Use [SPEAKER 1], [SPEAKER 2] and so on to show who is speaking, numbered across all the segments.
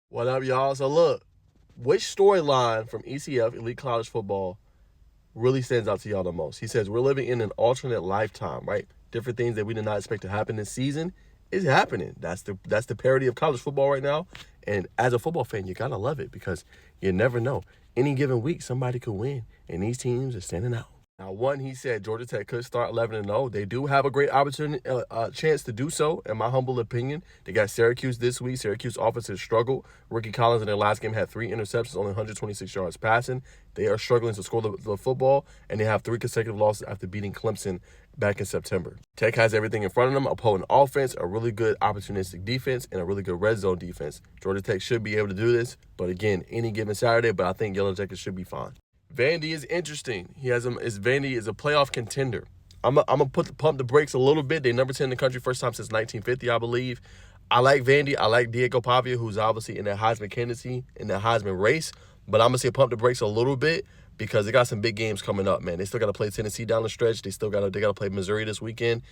[SPEAKER 1] What up, y'all? So look, which storyline from ECF, Elite College Football, really stands out to y'all the most? He says, we're living in an alternate lifetime, right? Different things that we did not expect to happen this season is happening. That's the parody of college football right now. And as a football fan, you gotta love it because you never know. Any given week, somebody could win, and these teams are standing out. Now, one, he said Georgia Tech could start 11-0. They do have a great opportunity, chance to do so, in my humble opinion. They got Syracuse this week. Syracuse offense has struggled. Ricky Collins in their last game had 3 interceptions, only 126 yards passing. They are struggling to score the football, and they have 3 consecutive losses after beating Clemson back in September. Tech has everything in front of them: a potent offense, a really good opportunistic defense, and a really good red zone defense. Georgia Tech should be able to do this, but again, any given Saturday, but I think Yellow Jackets should be fine. Vandy is interesting. Vandy is a playoff contender. I'm gonna pump the brakes a little bit. They number 10 in the country, first time since 1950, I believe. I like Vandy. I like Diego Pavia, who's obviously in that Heisman candidacy, in that Heisman race. But I'm gonna say pump the brakes a little bit because they got some big games coming up, man. They still got to play Tennessee down the stretch. They got to play Missouri this weekend.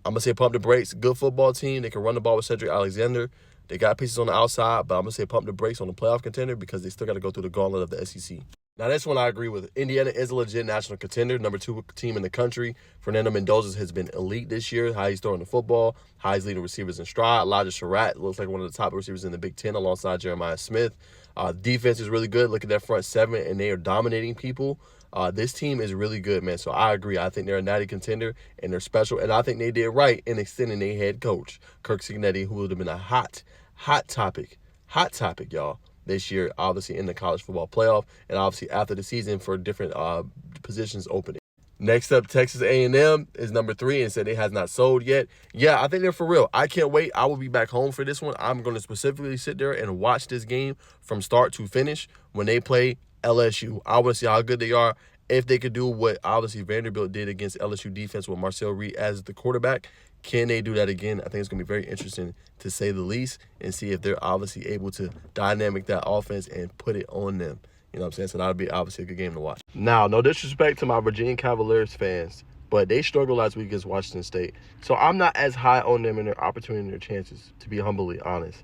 [SPEAKER 1] I'm gonna say pump the brakes. Good football team. They can run the ball with Cedric Alexander. They got pieces on the outside, but I'm gonna say pump the brakes on the playoff contender because they still got to go through the gauntlet of the SEC. Now, this one I agree with. Indiana is a legit national contender, number 2 team in the country. Fernando Mendoza has been elite this year, how he's throwing the football, how he's leading receivers in stride. Elijah Surratt looks like one of the top receivers in the Big Ten alongside Jeremiah Smith. Defense is really good. Look at that front 7, and they are dominating people. This team is really good, man. So I agree. I think they're a natty contender, and they're special. And I think they did right in extending their head coach, Kirk Cignetti, who would have been a hot topic, y'all, this year, obviously in the college football playoff, and obviously after the season for different positions opening. Next up, Texas A&M is number 3 and said it has not sold yet. Yeah, I think they're for real. I can't wait. I will be back home for this one. I'm going to specifically sit there and watch this game from start to finish when they play LSU. I want to see how good they are. If they could do what obviously Vanderbilt did against LSU defense with Marcel Reed as the quarterback, can they do that again? I think it's going to be very interesting, to say the least, and see if they're obviously able to dynamic that offense and put it on them. You know what I'm saying? So that'll be obviously a good game to watch. Now, no disrespect to my Virginia Cavaliers fans, but they struggled last week against Washington State. So I'm not as high on them and their opportunity and their chances, to be humbly honest.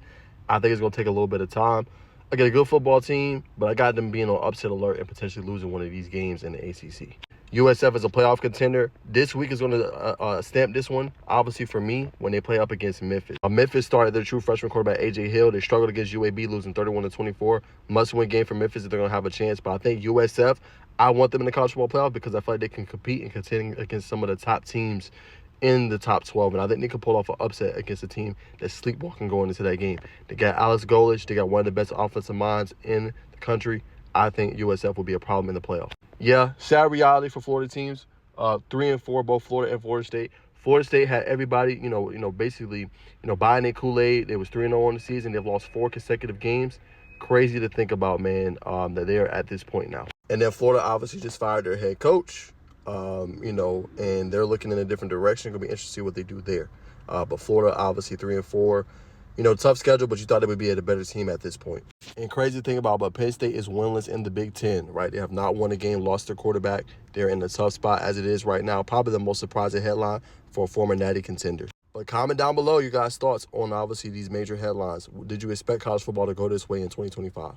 [SPEAKER 1] I think it's going to take a little bit of time. I get a good football team, but I got them being on upset alert and potentially losing one of these games in the ACC. USF is a playoff contender. This week is going to stamp this one, obviously, for me, when they play up against Memphis. Memphis started their true freshman quarterback, A.J. Hill. They struggled against UAB, losing 31-24. Must-win game for Memphis if they're going to have a chance. But I think USF, I want them in the college football playoff because I feel like they can compete and contend against some of the top teams in the top 12. And I think they can pull off an upset against a team that's sleepwalking going into that game. They got Alex Golich. They got one of the best offensive minds in the country. I think USF will be a problem in the playoff. Yeah, sad reality for Florida teams. 3-4, both Florida and Florida State. Florida State had everybody, basically, buying their Kool-Aid. They was 3-0 on the season. They've lost 4 consecutive games. Crazy to think about, man, that they are at this point now. And then Florida obviously just fired their head coach, and they're looking in a different direction. It's going to be interesting to see what they do there. But Florida, obviously, 3-4. Tough schedule, but you thought they would be a better team at this point. And crazy thing but Penn State is winless in the Big Ten, right? They have not won a game, lost their quarterback. They're in a tough spot as it is right now. Probably the most surprising headline for a former natty contender. But comment down below your guys' thoughts on, obviously, these major headlines. Did you expect college football to go this way in 2025?